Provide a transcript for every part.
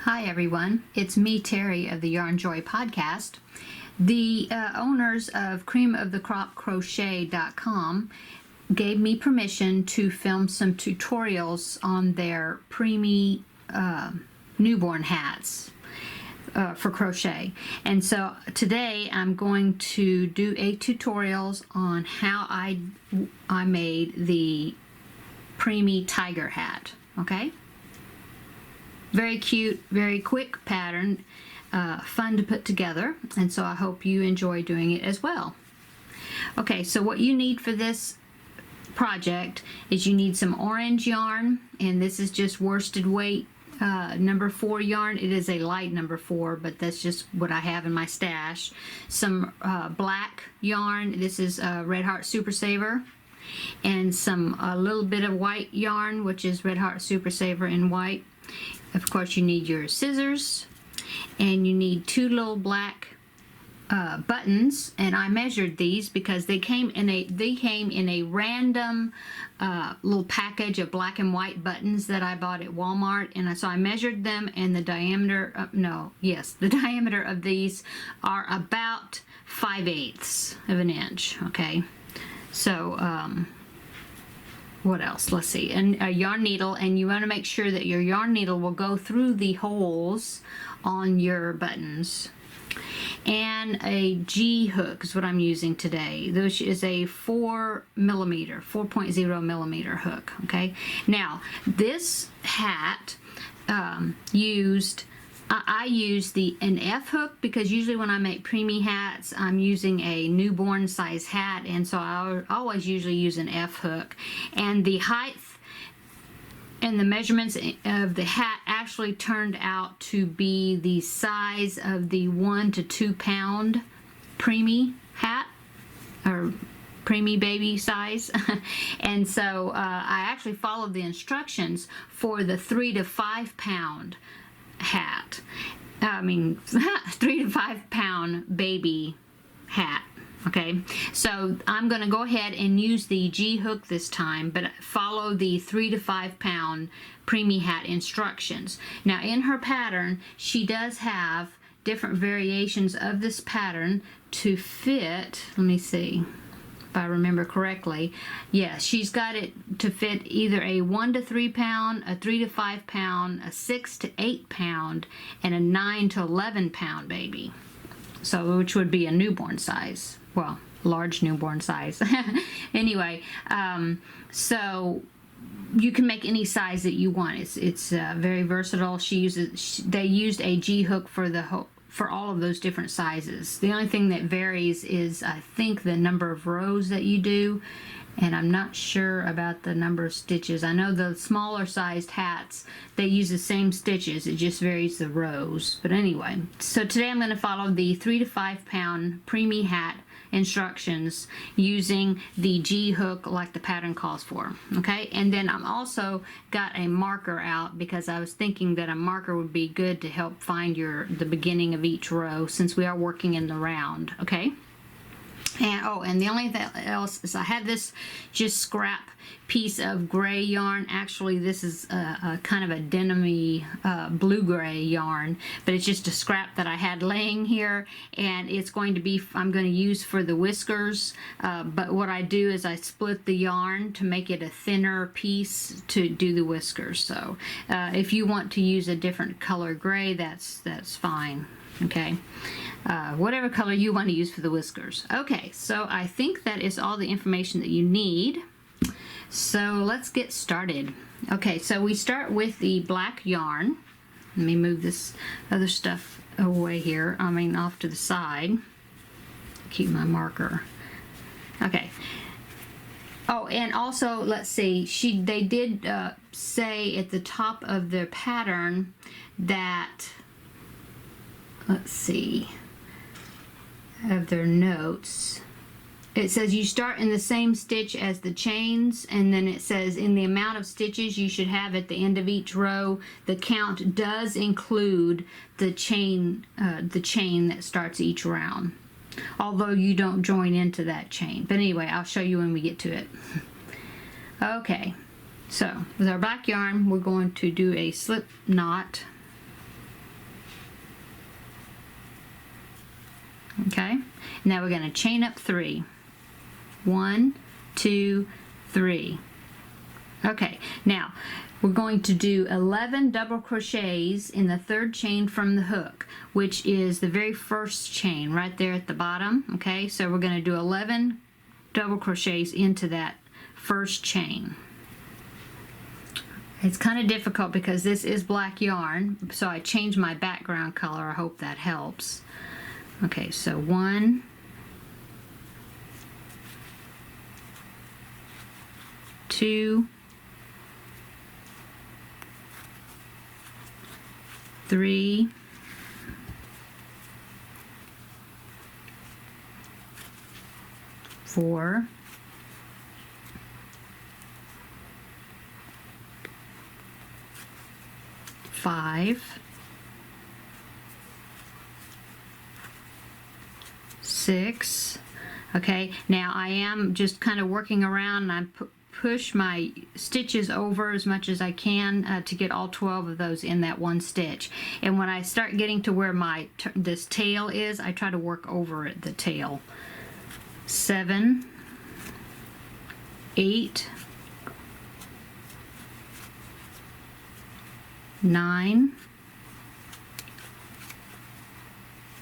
Hi everyone, it's me, Terry of the Yarnjoy podcast. The owners of creamofthecropcrochet.com gave me permission to film some tutorials on their Preemie newborn hats for crochet. And so today I'm going to do a tutorials on how I made the Preemie tiger hat, okay? Very cute, very quick pattern, fun to put together, and so I hope you enjoy doing it as well. Okay, so what you need for this project is you need some orange yarn, and this is just worsted weight number 4 yarn. It is a light number 4, but that's just what I have in my stash. Some black yarn. This is Red Heart Super Saver. And a little bit of white yarn, which is Red Heart Super Saver in white. Of course, you need your scissors, and you need 2 little black buttons. And I measured these because they came in a random little package of black and white buttons that I bought at Walmart. And so I measured them, and the diameter the diameter of these are about 5/8 of an inch. Okay, so what else? Let's see. And a yarn needle, and you want to make sure that your yarn needle will go through the holes on your buttons. And a G hook is what I'm using today. This is a 4.0 millimeter hook. Okay. Now this hat I use an F hook because usually when I make preemie hats, I'm using a newborn size hat, and so I always usually use an F hook. And the height and the measurements of the hat actually turned out to be the size of the 1 to 2 pound preemie hat, or preemie baby size. And so I actually followed the instructions for the 3 to 5 pound hat. 3 to 5 pound baby hat. Okay, so I'm going to go ahead and use the G hook this time, but follow the 3 to 5 pound preemie hat instructions. Now in her pattern, she does have different variations of this pattern to fit. Let me see if I remember correctly. Yes, she's got it to fit either a 1 to 3 pound, a 3 to 5 pound, a 6 to 8 pound, and a 9 to 11 pound baby. So, which would be a newborn size. Well, large newborn size. Anyway, so you can make any size that you want. It's very versatile. They used a G hook for all of those different sizes. The only thing that varies is, I think, the number of rows that you do, and I'm not sure about the number of stitches. I know the smaller sized hats, they use the same stitches, it just varies the rows. But anyway, so today I'm going to follow the 3 to 5 pound preemie hat instructions using the G hook like the pattern calls for. Okay, and then I'm also got a marker out because I was thinking that a marker would be good to help find the beginning of each row, since we are working in the round. Okay, and the only thing else is I had this just scrap piece of gray yarn. Actually, this is a kind of a denim-y blue-gray yarn, but it's just a scrap that I had laying here, and it's going to be, I'm going to use for the whiskers, but what I do is I split the yarn to make it a thinner piece to do the whiskers. So if you want to use a different color gray, that's fine. Okay, whatever color you want to use for the whiskers. Okay, so I think that is all the information that you need. So let's get started. Okay, so we start with the black yarn. Let me move this other stuff away here. Off to the side. Keep my marker. Okay. Oh, and also, let's see, they did say at the top of their pattern that, let's see, of their notes, it says you start in the same stitch as the chains, and then it says in the amount of stitches you should have at the end of each row, the count does include the chain that starts each round, although you don't join into that chain. But anyway, I'll show you when we get to it. Okay, so with our black yarn, we're going to do a slip knot Okay, now we're going to chain up 3. 1, 2, 3. Okay, now we're going to do 11 double crochets in the 3rd chain from the hook, which is the very first chain right there at the bottom. Okay, so we're going to do 11 double crochets into that first chain. It's kind of difficult because this is black yarn, so I changed my background color. I hope that helps. Okay, so 1, 2, 3, 4, 5, 6. Okay, now I am just kind of working around, and I push my stitches over as much as I can to get all 12 of those in that one stitch. And when I start getting to where this tail is, I try to work over it, the tail. 7, 8, 9,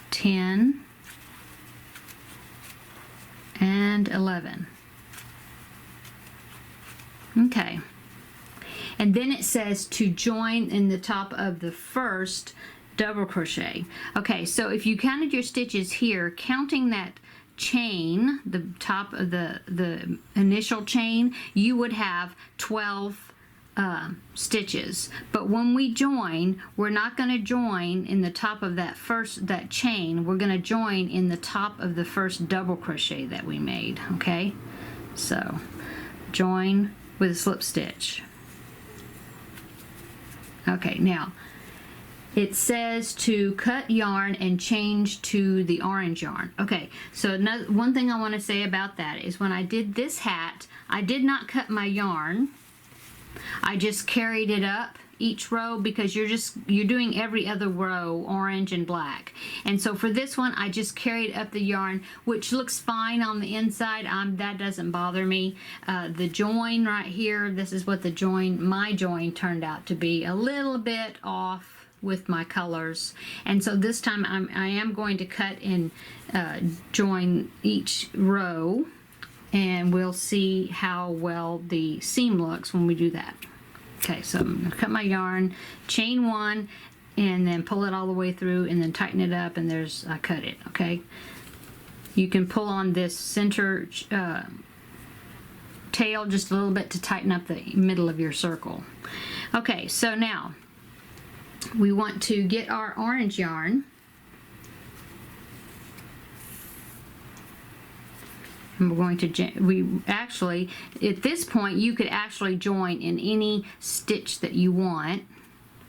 10, and 11. Okay, and then it says to join in the top of the first double crochet. Okay, so if you counted your stitches here, counting that chain, the top of the initial chain, you would have 12 stitches. But when we join, we're not going to join in the top of that chain. We're going to join in the top of the first double crochet that we made. Okay, so join with a slip stitch. Okay, now it says to cut yarn and change to the orange yarn. Okay, so one thing I want to say about that is when I did this hat, I did not cut my yarn. I just carried it up each row because you're doing every other row orange and black. And so for this one, I just carried up the yarn, which looks fine on the inside. That doesn't bother me. The join right here, this is what my join turned out to be, a little bit off with my colors. And so this time I am going to cut and join each row, and we'll see how well the seam looks when we do that. Okay, so I'm going to cut my yarn, chain 1, and then pull it all the way through, and then tighten it up, and I cut it. Okay, you can pull on this center tail just a little bit to tighten up the middle of your circle. Okay, so now we want to get our orange yarn. And we're going to, at this point, you could actually join in any stitch that you want.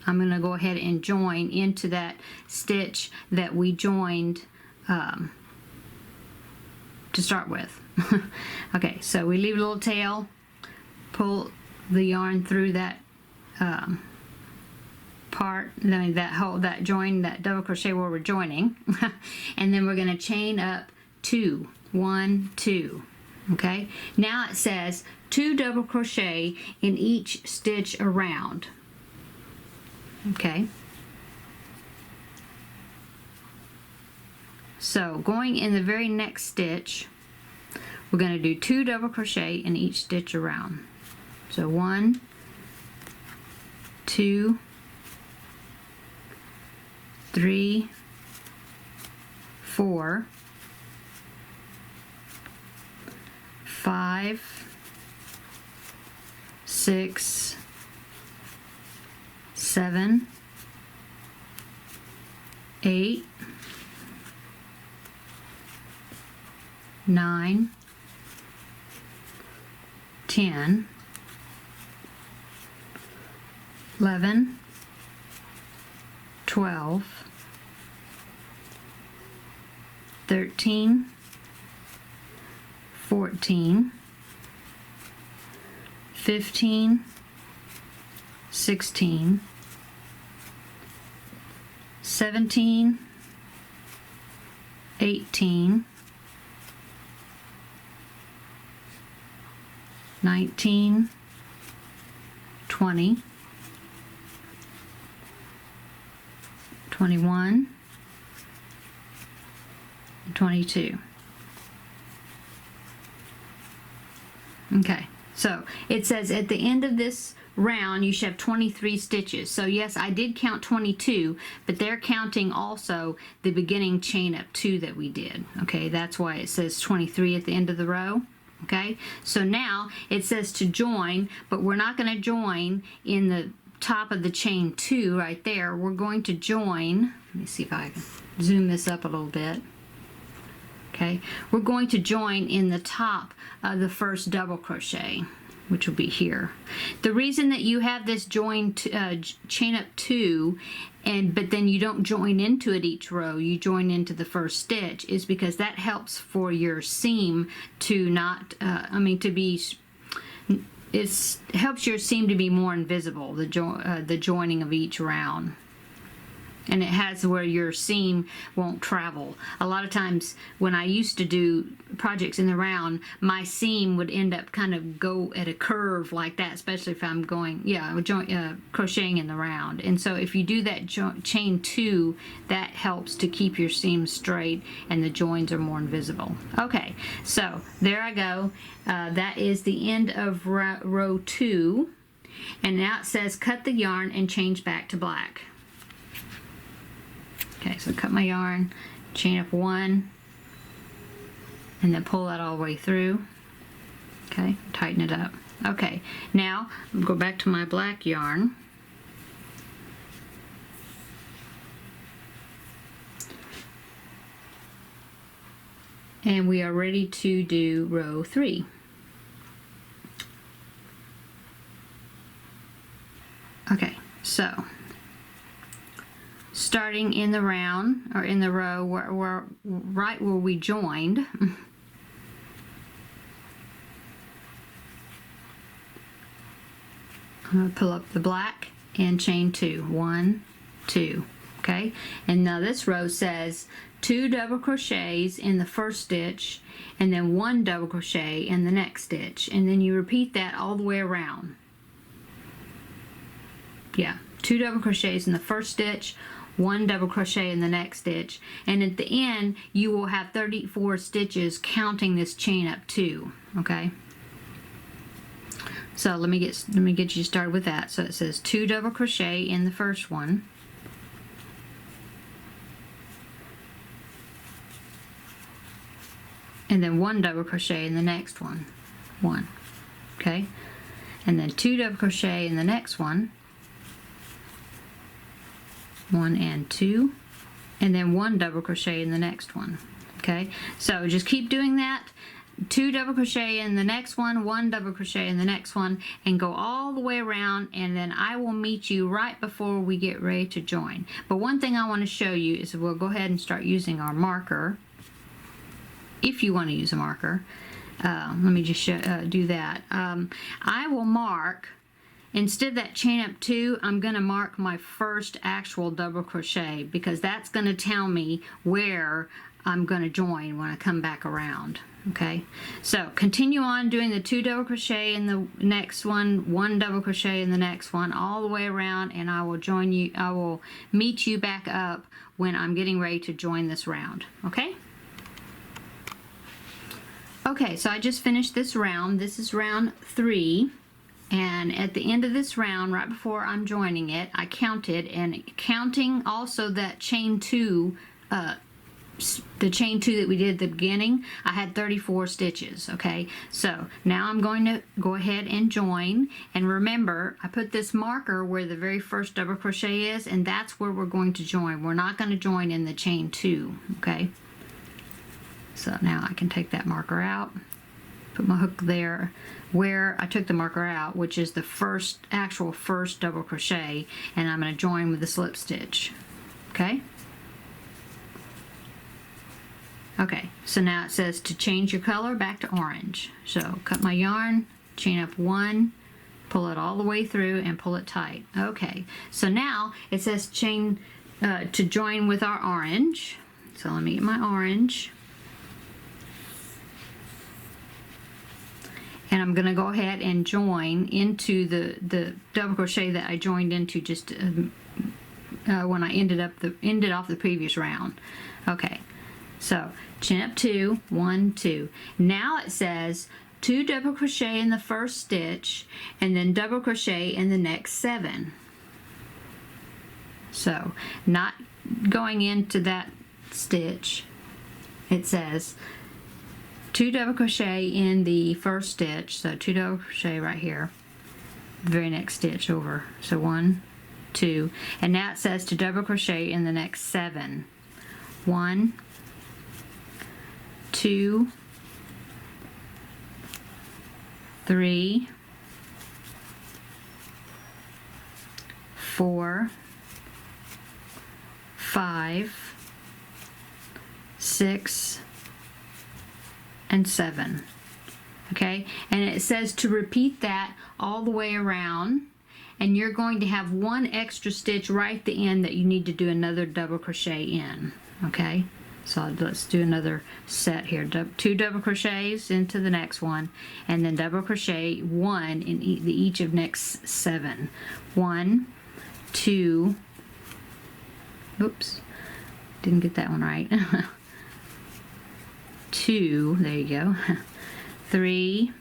I'm going to go ahead and join into that stitch that we joined to start with. Okay, so we leave a little tail, pull the yarn through that part, that join, that double crochet where we're joining, and then we're going to chain up 2. 1, 2. Okay, now it says 2 double crochet in each stitch around. Okay, so going in the very next stitch, we're going to do 2 double crochet in each stitch around. So 1, 2, 3, 4, 5, 6, 7, 8, 9, 10, 11, 12, 13, 14, 15, 16, 17, 18, 19, 20, 21, 22. Okay, so it says at the end of this round you should have 23 stitches. So yes, I did count 22, but they're counting also the beginning chain up 2 that we did. Okay, that's why it says 23 at the end of the row. Okay, so now it says to join, but we're not going to join in the top of the chain 2 right there. We're going to join, let me see if I can zoom this up a little bit. Okay, we're going to join in the top of the first double crochet, which will be here. The reason that you have this join chain up 2 but then you don't join into it each row, you join into the first stitch, is because that helps for your seam to not it helps your seam to be more invisible, the joining of each round. And it has where your seam won't travel. A lot of times when I used to do projects in the round, my seam would end up kind of go at a curve like that, especially if I'm going, crocheting in the round. And so if you do that chain 2, that helps to keep your seam straight and the joins are more invisible. Okay, so there I go. That is the end of row 2. And now it says cut the yarn and change back to black. Okay, so cut my yarn, chain up 1, and then pull that all the way through. Okay, tighten it up. Okay, now I'll go back to my black yarn. And we are ready to do row 3. Okay, so starting in the round, or in the row right where we joined, I'm going to pull up the black and chain 2. 1, 2. Okay, and now this row says 2 double crochets in the first stitch and then 1 double crochet in the next stitch, and then you repeat that all the way around. Yeah, 2 double crochets in the first stitch, 1 double crochet in the next stitch, and at the end you will have 34 stitches counting this chain up 2. Okay, so let me get you started with that. So it says 2 double crochet in the first one, and then 1 double crochet in the next one, 1. Okay, and then 2 double crochet in the next one, 1 and 2, and then 1 double crochet in the next one. Okay, so just keep doing that. 2 double crochet in the next one, 1 double crochet in the next one, and go all the way around, and then I will meet you right before we get ready to join. But one thing I want to show you is we'll go ahead and start using our marker, if you want to use a marker. Let me just do that. I will mark, instead of that chain up 2, I'm going to mark my first actual double crochet, because that's going to tell me where I'm going to join when I come back around. Okay, so continue on doing the 2 double crochet in the next one, 1 double crochet in the next one, all the way around, and I will join you. I will meet you back up when I'm getting ready to join this round. Okay. Okay, so I just finished this round. This is round 3. And at the end of this round, right before I'm joining it, I counted, and counting also that chain 2, the chain 2 that we did at the beginning, I had 34 stitches. Okay, so now I'm going to go ahead and join, and remember I put this marker where the very first double crochet is, and that's where we're going to join. We're not going to join in the chain 2. Okay, so now I can take that marker out, put my hook there where I took the marker out, which is the actual first double crochet, and I'm going to join with the slip stitch. Okay. Okay, so now it says to change your color back to orange. So cut my yarn, chain up 1, pull it all the way through, and pull it tight. Okay, so now it says chain to join with our orange. So let me get my orange. And I'm going to go ahead and join into the double crochet that I joined into just when I ended off the previous round. Okay, so chain up 2, 1, 2. Now it says 2 double crochet in the first stitch and then double crochet in the next 7. So not going into that stitch, it says 2 double crochet in the first stitch, so 2 double crochet right here, the very next stitch over, so 1, 2, and now it says to double crochet in the next 7. 1, 2, 3, 4, 5, 6, and 7. Okay, and it says to repeat that all the way around, and you're going to have 1 extra stitch right at the end that you need to do another double crochet in. Okay, so let's do another set here. 2 double crochets into the next one, and then double crochet 1 in each of next 7. 1, 2, oops, didn't get that one right. 2, there you go. 3,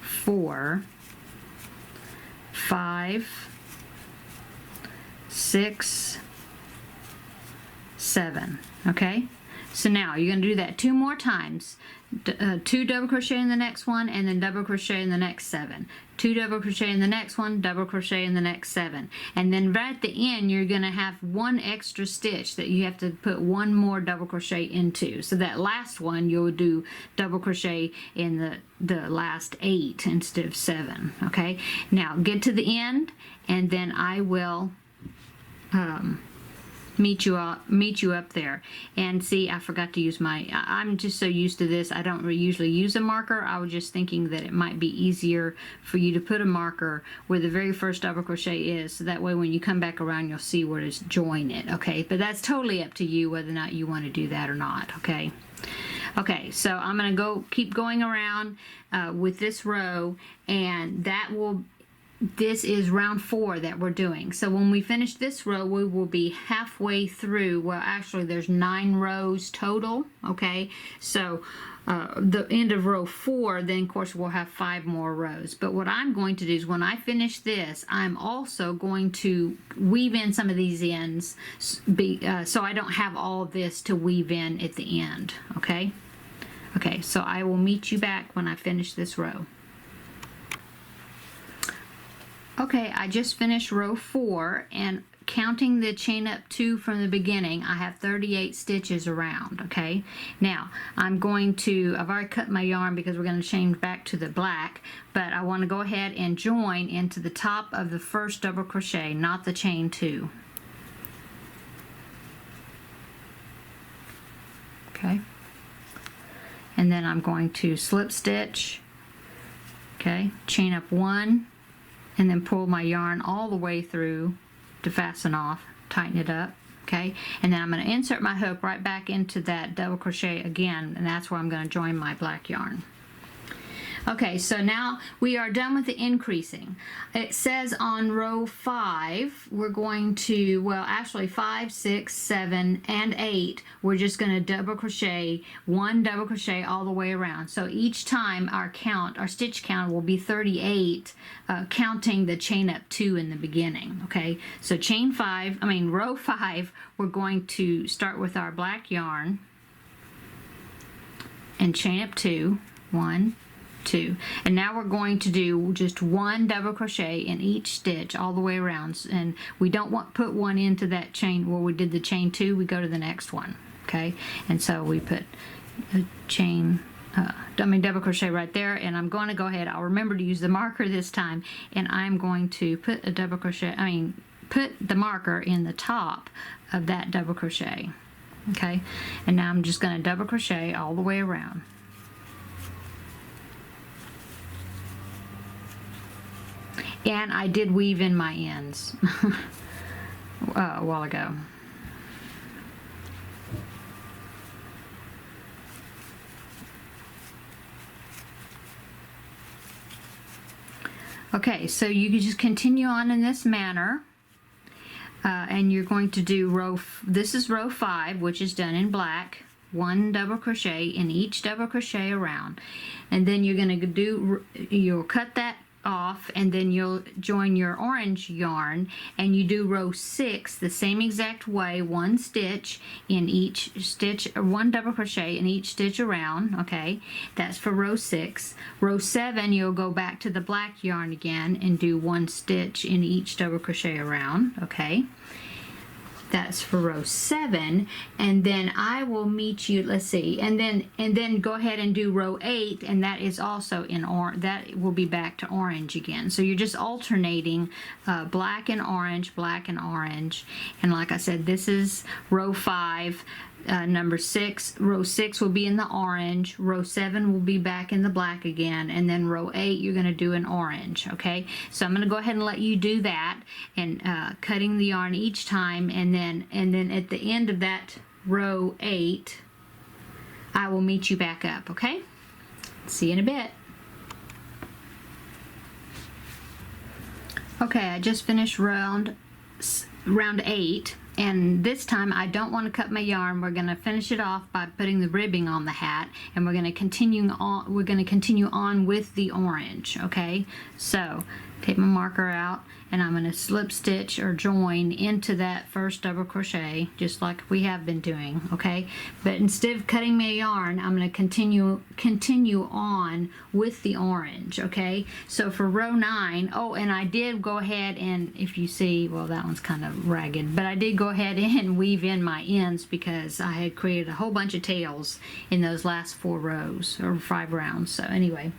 4, 5, 6, 7. Okay, so now you're going to do that 2 more times. 2 double crochet in the next one, and then double crochet in the next 7. 2 double crochet in the next one, double crochet in the next 7, and then right at the end you're going to have 1 extra stitch that you have to put 1 more double crochet into. So that last one you'll do double crochet in the last 8 instead of 7. Okay, now get to the end, and then I will meet you up there. And see, I forgot to use I'm just so used to this, I don't usually use a marker. I was just thinking that it might be easier for you to put a marker where the very first double crochet is, so that way when you come back around you'll see where to join it. Okay, but that's totally up to you whether or not you want to do that or not. Okay. Okay, so I'm going to keep going around with this row, and this is round 4 that we're doing. So when we finish this row, we will be halfway through. Well, actually there's 9 rows total. Okay, so the end of row 4, then of course we'll have 5 more rows. But what I'm going to do is when I finish this, I'm also going to weave in some of these ends so I don't have all of this to weave in at the end. Okay, okay, so I will meet you back when I finish this row. Okay, I just finished row 4, and counting the chain up 2 from the beginning, I have 38 stitches around. Okay, now I've already cut my yarn because we're going to change back to the black, but I want to go ahead and join into the top of the first double crochet, not the chain 2. Okay, and then I'm going to slip stitch, okay, chain up 1, and then pull my yarn all the way through to fasten off, tighten it up. Okay, and then I'm going to insert my hook right back into that double crochet again, and that's where I'm going to join my black yarn. Okay, so now we are done with the increasing. It says on row 5, we're going to, well, actually 5, 6, 7, and 8, we're just going to double crochet, 1 double crochet all the way around. So each time our stitch count will be 38, counting the chain up 2 in the beginning. Okay, so row 5, we're going to start with our black yarn and chain up 2, 1, 2, and now we're going to do just 1 double crochet in each stitch all the way around, and we don't put 1 into that chain where we did the chain 2, we go to the next one. Okay, and so we put a double crochet right there, and I'm going to go ahead, I'll remember to use the marker this time, and I'm going to put a double crochet, put the marker in the top of that double crochet. Okay, and now I'm just going to double crochet all the way around. And I did weave in my ends a while ago. Okay, so you can just continue on in this manner. And you're going to do this is row 5, which is done in black, 1 double crochet in each double crochet around, and then you're going to you'll cut that off, and then you'll join your orange yarn, and you do row 6 the same exact way, 1 stitch in each stitch, 1 double crochet in each stitch around. Okay, that's for row 6. Row 7, you'll go back to the black yarn again and do 1 stitch in each double crochet around. Okay, that's for row 7, and then I will meet you, let's see, and then go ahead and do row 8, and that is also in orange. That will be back to orange again. So you're just alternating black and orange, and like I said, this is row 5. Number 6, row 6 will be in the orange, row 7 will be back in the black again, and then row 8 you're going to do an orange. Okay, so I'm going to go ahead and let you do that, and cutting the yarn each time, and then at the end of that row 8 I will meet you back up. Okay, see you in a bit. Okay, I just finished round 8. And this time I don't want to cut my yarn. We're going to finish it off by putting the ribbing on the hat, and we're going to continue on. We're going to continue on with the orange. Okay, so take my marker out, and I'm going to slip stitch or join into that first double crochet, just like we have been doing. Okay, but instead of cutting my yarn, I'm going to continue on with the orange. Okay, so for row 9, oh, and I did go ahead and, if you see, well, that one's kind of ragged, but I did go ahead and weave in my ends because I had created a whole bunch of tails in those last 4 rows or 5 rounds. So anyway,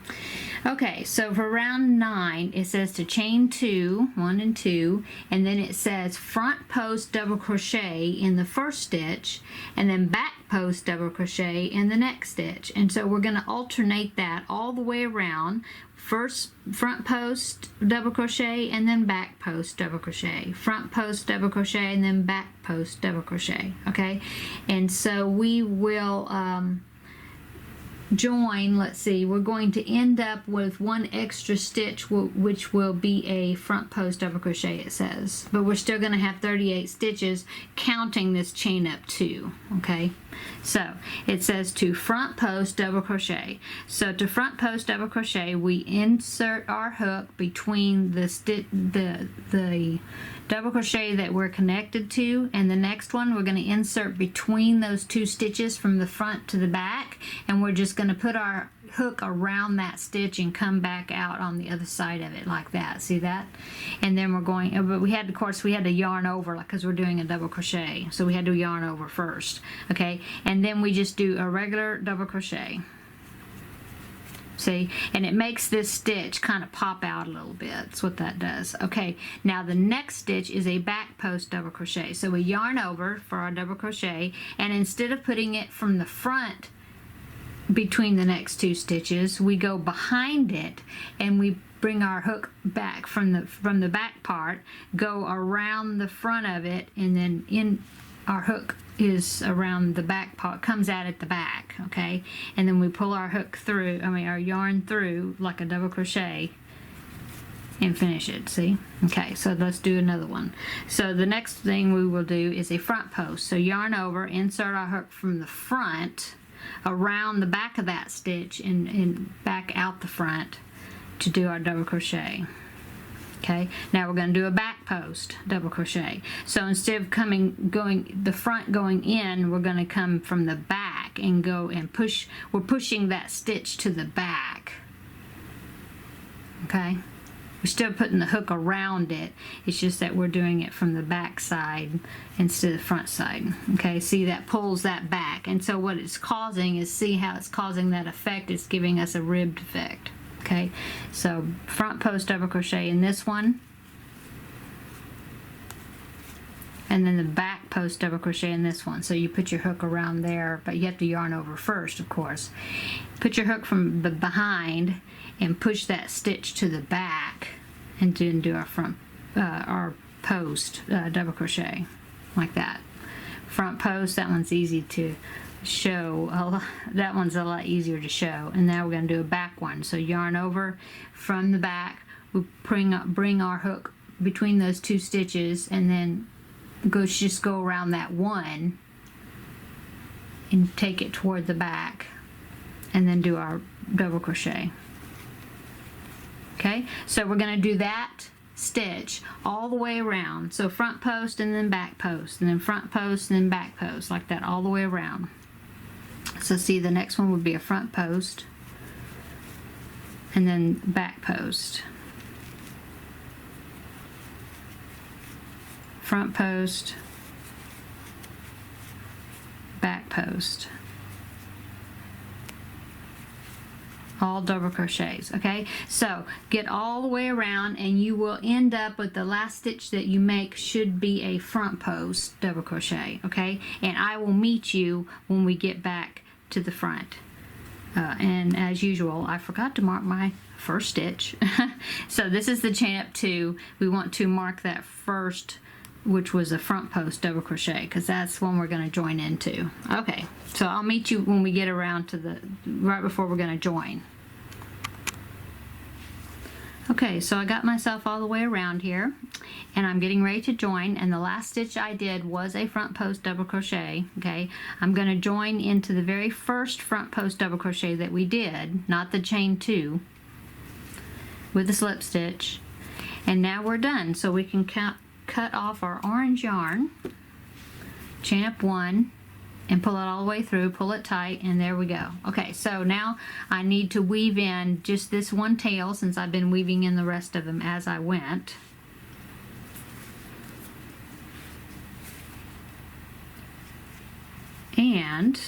okay, so for round 9 it says to chain 2, 1 and 2, and then it says front post double crochet in the first stitch, and then back post double crochet in the next stitch. And so we're going to alternate that all the way around. First front post double crochet, and then back post double crochet, front post double crochet, and then back post double crochet. Okay, and so we will join, let's see, we're going to end up with 1 extra stitch, which will be a front post double crochet, it says, but we're still going to have 38 stitches counting this chain up 2. Okay, so it says to front post double crochet. So to front post double crochet, we insert our hook between the double crochet that we're connected to, and the next one we're going to insert between those 2 stitches from the front to the back, and we're just going to put our hook around that stitch and come back out on the other side of it like that. See that? And then we're going, but we had, of course, we had to yarn over, like, because we're doing a double crochet, so we had to yarn over first. Okay, and then we just do a regular double crochet. See, and it makes this stitch kind of pop out a little bit. That's what that does. Okay, now the next stitch is a back post double crochet. So we yarn over for our double crochet, and instead of putting it from the front between the next 2 stitches, we go behind it, and we bring our hook back from the back part, go around the front of it, and then our hook is around the back part, comes out at the back. Okay, and then we pull our hook through, our yarn through like a double crochet and finish it. See? Okay, so let's do another one. So the next thing we will do is a front post. So yarn over, insert our hook from the front around the back of that stitch and back out the front to do our double crochet. Okay, now we're going to do a back post double crochet. So instead of going the front going in, we're going to come from the back and go and push. We're pushing that stitch to the back. Okay, we're still putting the hook around it. It's just that we're doing it from the back side instead of the front side. Okay, see, that pulls that back, and so what it's causing is, see how it's causing that effect? It's giving us a ribbed effect. Okay, so front post double crochet in this one, and then the back post double crochet in this one. So you put your hook around there, but you have to yarn over first, of course. Put your hook from the behind and push that stitch to the back, and then do our front our post double crochet like that. Front post, that one's easy to show. That one's a lot easier to show. And now we're going to do a back one. So yarn over from the back, we bring our hook between those 2 stitches, and then just go around that 1 and take it toward the back, and then do our double crochet. Okay, so we're going to do that stitch all the way around. So front post and then back post, and then front post and then back post, like that all the way around. So see, the next one would be a front post and then back post, front post, back post, all double crochets. Okay, so get all the way around, and you will end up with the last stitch that you make should be a front post double crochet. Okay, and I will meet you when we get back to the front. And as usual, I forgot to mark my first stitch. So this is the chain up 2. We want to mark that first, which was a front post double crochet, because that's one we're going to join into. Okay, so I'll meet you when we get around to the, right before we're going to join. Okay, so I got myself all the way around here, and I'm getting ready to join, and the last stitch I did was a front post double crochet. Okay, I'm going to join into the very first front post double crochet that we did, not the chain 2, with a slip stitch, and now we're done. So we can cut off our orange yarn, chain up 1, and pull it all the way through, pull it tight, and there we go. Okay, so now I need to weave in just this one tail, since I've been weaving in the rest of them as I went. And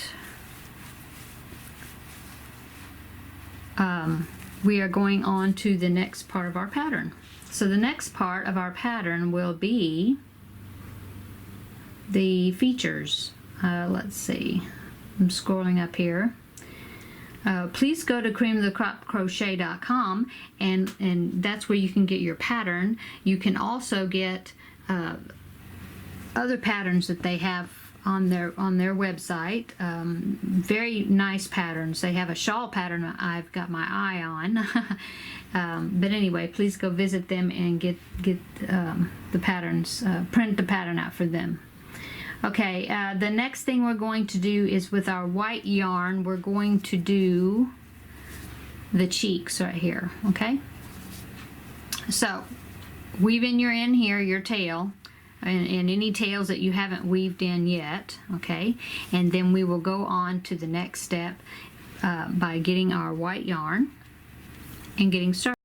we are going on to the next part of our pattern. So the next part of our pattern will be the features. Let's see, I'm scrolling up here. Please go to creamofthecropcrochet.com, and that's where you can get your pattern. You can also get other patterns that they have on their website. Very nice patterns. They have a shawl pattern I've got my eye on. But anyway, please go visit them and get the patterns, print the pattern out for them. Okay, the next thing we're going to do is with our white yarn, we're going to do the cheeks right here. Okay, so weave in your tail, and any tails that you haven't weaved in yet. Okay, and then we will go on to the next step by getting our white yarn and getting started.